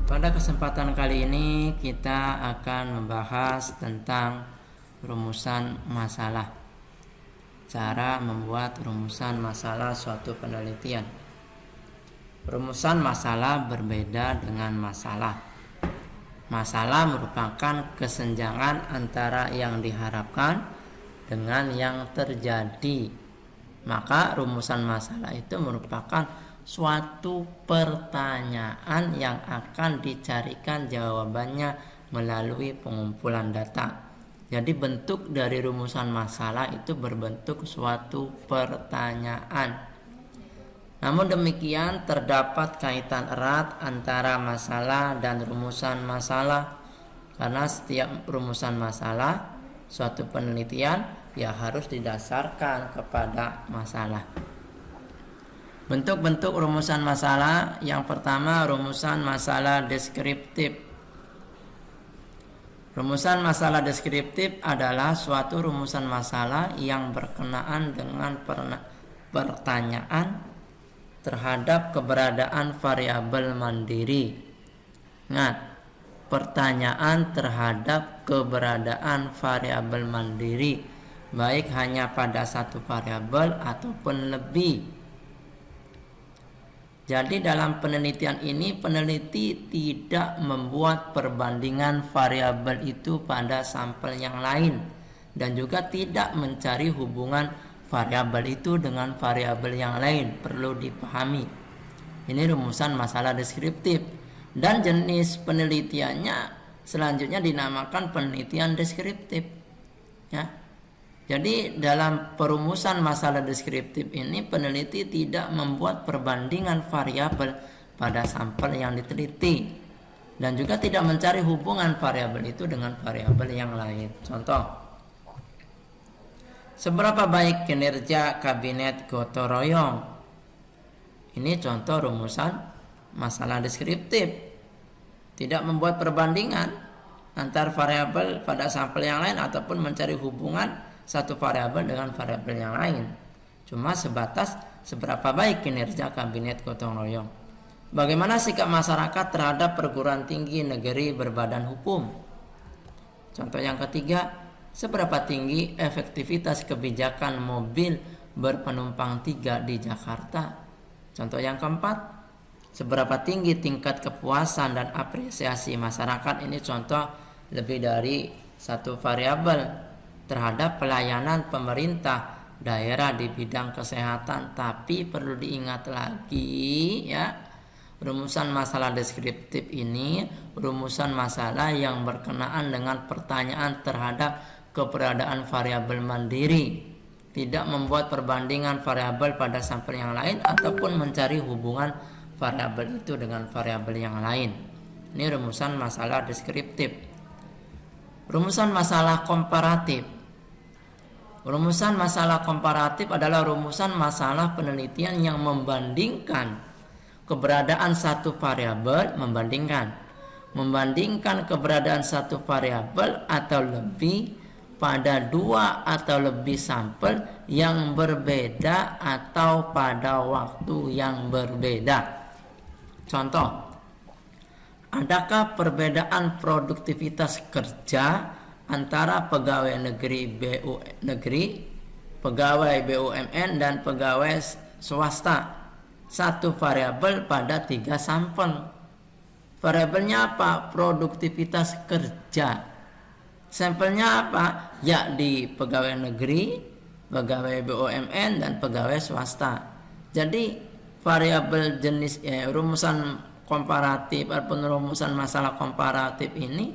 Pada kesempatan kali ini kita akan membahas tentang rumusan masalah. Cara membuat rumusan masalah suatu penelitian. Rumusan masalah berbeda dengan masalah. Masalah merupakan kesenjangan antara yang diharapkan dengan yang terjadi. Maka rumusan masalah itu merupakan suatu pertanyaan yang akan dicarikan jawabannya melalui pengumpulan data. Jadi bentuk dari rumusan masalah itu berbentuk suatu pertanyaan. Namun demikian terdapat kaitan erat antara masalah dan rumusan masalah, karena setiap rumusan masalah suatu penelitian ya harus didasarkan kepada masalah. Bentuk-bentuk rumusan masalah. Yang pertama, rumusan masalah deskriptif. Rumusan masalah deskriptif adalah suatu rumusan masalah yang berkenaan dengan pertanyaan terhadap keberadaan variabel mandiri. Ingat, pertanyaan terhadap keberadaan variabel mandiri, baik hanya pada satu variabel ataupun lebih. Jadi dalam penelitian ini peneliti tidak membuat perbandingan variabel itu pada sampel yang lain dan juga tidak mencari hubungan variabel itu dengan variabel yang lain. Perlu dipahami. Ini rumusan masalah deskriptif dan jenis penelitiannya selanjutnya dinamakan penelitian deskriptif. Ya. Jadi dalam perumusan masalah deskriptif ini peneliti tidak membuat perbandingan variabel pada sampel yang diteliti dan juga tidak mencari hubungan variabel itu dengan variabel yang lain. Contoh, seberapa baik kinerja kabinet gotong royong? Ini contoh rumusan masalah deskriptif. Tidak membuat perbandingan antar variabel pada sampel yang lain ataupun mencari hubungan satu variabel dengan variabel yang lain. Cuma sebatas seberapa baik kinerja kabinet gotong royong. Bagaimana sikap masyarakat terhadap perguruan tinggi negeri berbadan hukum? Contoh yang ketiga, seberapa tinggi efektivitas kebijakan mobil berpenumpang 3 di Jakarta? Contoh yang keempat, seberapa tinggi tingkat kepuasan dan apresiasi masyarakat? Ini contoh lebih dari satu variabel terhadap pelayanan pemerintah daerah di bidang kesehatan. Tapi perlu diingat lagi ya, rumusan masalah deskriptif ini rumusan masalah yang berkenaan dengan pertanyaan terhadap keberadaan variabel mandiri, tidak membuat perbandingan variabel pada sampel yang lain ataupun mencari hubungan variabel itu dengan variabel yang lain. Ini rumusan masalah deskriptif. Rumusan masalah komparatif. Rumusan masalah komparatif adalah rumusan masalah penelitian yang membandingkan keberadaan satu variabel, membandingkan keberadaan satu variabel atau lebih pada 2 atau lebih sampel yang berbeda atau pada waktu yang berbeda. Contoh, adakah perbedaan produktivitas kerja antara pegawai pegawai BUMN dan pegawai swasta? Satu variabel pada 3 sampel. Variabelnya apa? Produktivitas kerja. Sampelnya apa? Ya, di pegawai negeri, pegawai BUMN dan pegawai swasta. Jadi variabel jenis rumusan komparatif ataupun rumusan masalah komparatif ini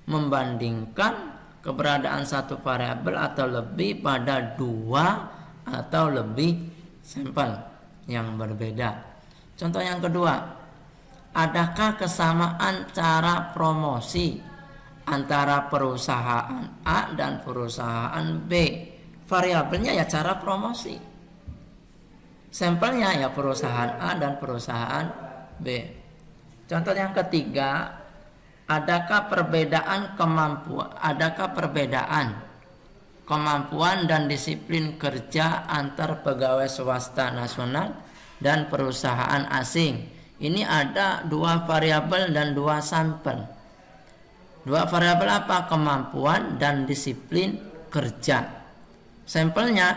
membandingkan keberadaan satu variabel atau lebih pada 2 atau lebih sampel yang berbeda. Contoh yang kedua, adakah kesamaan cara promosi antara perusahaan A dan perusahaan B? Variabelnya ya cara promosi, sampelnya ya perusahaan A dan perusahaan B. Contoh yang ketiga, adakah perbedaan kemampuan dan disiplin kerja antar pegawai swasta nasional dan perusahaan asing? ini ada 2 variabel dan 2 sampel. 2 variabel apa? Kemampuan dan disiplin kerja. Sampelnya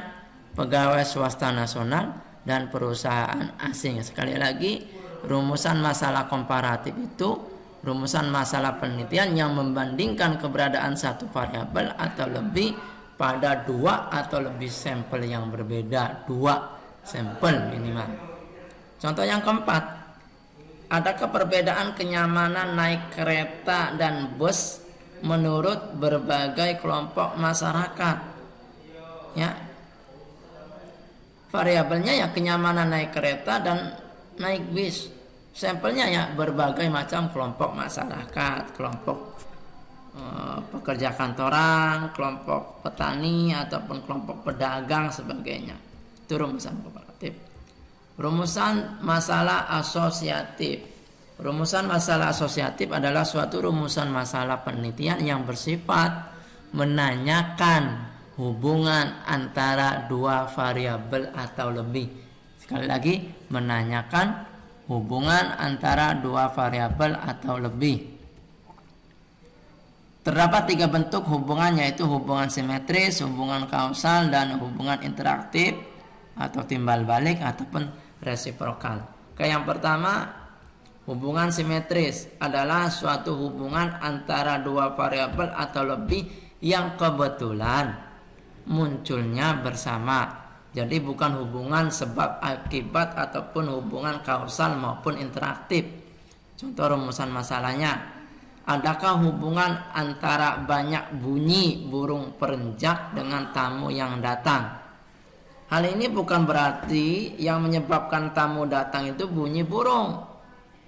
pegawai swasta nasional dan perusahaan asing. Sekali lagi, rumusan masalah komparatif itu rumusan masalah penelitian yang membandingkan keberadaan satu variabel atau lebih pada 2 atau lebih sampel yang berbeda. 2 sampel minimal. Contoh yang keempat, adakah perbedaan kenyamanan naik kereta dan bus menurut berbagai kelompok masyarakat? Ya, variabelnya ya kenyamanan naik kereta dan naik bis. Sampelnya ya berbagai macam kelompok masyarakat, kelompok pekerja kantoran, kelompok petani ataupun kelompok pedagang sebagainya. Itu rumusan komparatif. Rumusan masalah asosiatif. Rumusan masalah asosiatif adalah suatu rumusan masalah penelitian yang bersifat menanyakan hubungan antara 2 variabel atau lebih. Sekali lagi, menanyakan hubungan antara 2 variabel atau lebih. Terdapat 3 bentuk hubungan, yaitu hubungan simetris, hubungan kausal, dan hubungan interaktif atau timbal balik ataupun resiprokal. Yang pertama, hubungan simetris adalah suatu hubungan antara 2 variabel atau lebih yang kebetulan munculnya bersama. Jadi bukan hubungan sebab akibat ataupun hubungan kausal maupun interaktif. Contoh rumusan masalahnya, adakah hubungan antara banyak bunyi burung perenjak dengan tamu yang datang? Hal ini bukan berarti yang menyebabkan tamu datang itu bunyi burung.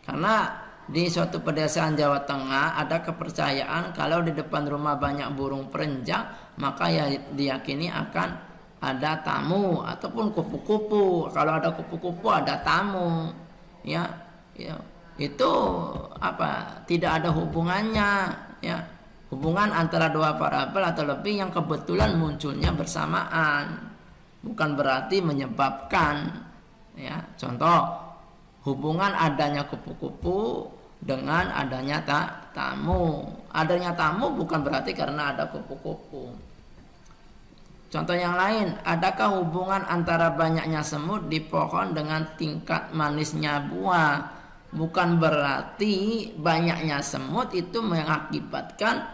Karena di suatu pedesaan Jawa Tengah ada kepercayaan kalau di depan rumah banyak burung perenjak, maka ya diyakini akan ada tamu ataupun kupu-kupu. Kalau ada kupu-kupu ada tamu. Ya, itu tidak ada hubungannya. Ya, hubungan antara 2 variabel atau lebih yang kebetulan munculnya bersamaan. Bukan berarti menyebabkan. Ya, contoh hubungan adanya kupu-kupu dengan adanya tamu. Adanya tamu bukan berarti karena ada kupu-kupu. Contoh yang lain, adakah hubungan antara banyaknya semut di pohon dengan tingkat manisnya buah? Bukan berarti banyaknya semut itu mengakibatkan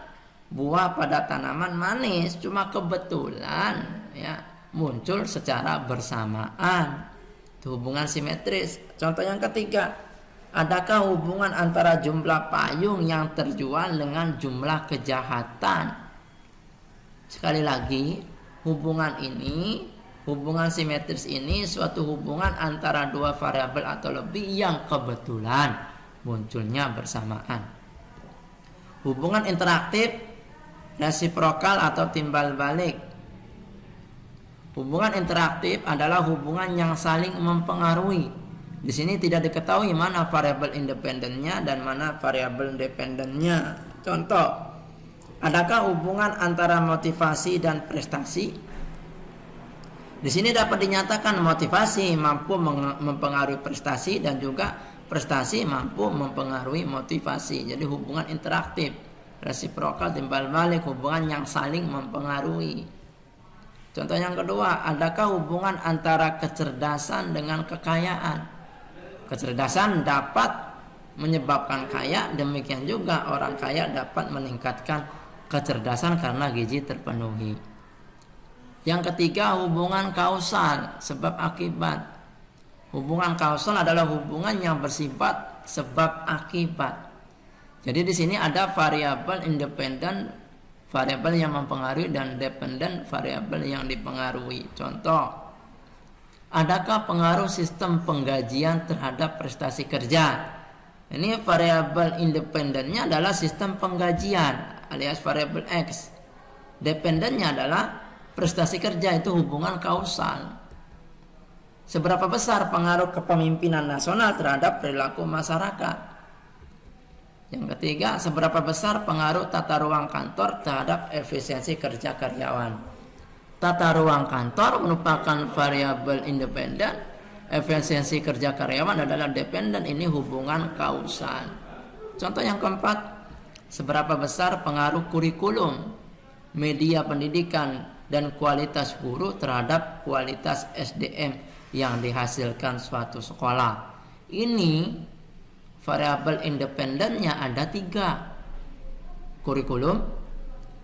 buah pada tanaman manis, cuma kebetulan ya muncul secara bersamaan. Itu hubungan simetris. Contoh yang ketiga, adakah hubungan antara jumlah payung yang terjual dengan jumlah kejahatan? Sekali lagi, hubungan simetris ini suatu hubungan antara 2 variabel atau lebih yang kebetulan munculnya bersamaan. Hubungan interaktif, resiprokal atau timbal balik. Hubungan interaktif adalah hubungan yang saling mempengaruhi. Di sini tidak diketahui mana variabel independennya dan mana variabel dependennya. Contoh, adakah hubungan antara motivasi dan prestasi? Di sini dapat dinyatakan motivasi mampu mempengaruhi prestasi dan juga prestasi mampu mempengaruhi motivasi. Jadi hubungan interaktif, resiprokal, timbal balik, hubungan yang saling mempengaruhi. Contoh yang kedua, adakah hubungan antara kecerdasan dengan kekayaan? Kecerdasan dapat menyebabkan kaya, demikian juga orang kaya dapat meningkatkan kecerdasan karena gizi terpenuhi. Yang ketiga, hubungan kausal, sebab akibat. Hubungan kausal adalah hubungan yang bersifat sebab akibat. Jadi di sini ada variabel independen, variabel yang mempengaruhi, dan dependen, variabel yang dipengaruhi. Contoh, adakah pengaruh sistem penggajian terhadap prestasi kerja? Ini variabel independennya adalah sistem penggajian alias variabel X. Dependennya adalah prestasi kerja, itu hubungan kausal. Seberapa besar pengaruh kepemimpinan nasional terhadap perilaku masyarakat? Yang ketiga, seberapa besar pengaruh tata ruang kantor terhadap efisiensi kerja karyawan? Tata ruang kantor merupakan variabel independen, efisiensi kerja karyawan adalah dependen, ini hubungan kausal. Contoh yang keempat, seberapa besar pengaruh kurikulum, media pendidikan, dan kualitas guru terhadap kualitas SDM yang dihasilkan suatu sekolah. Ini variabel independennya ada 3, kurikulum,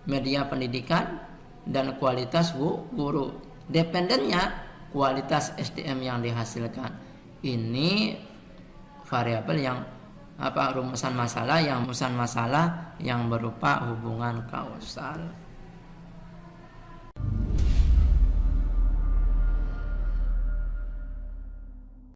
media pendidikan, dan kualitas guru. Dependennya kualitas SDM yang dihasilkan. Ini variabel yang rumusan masalah yang berupa hubungan kausal.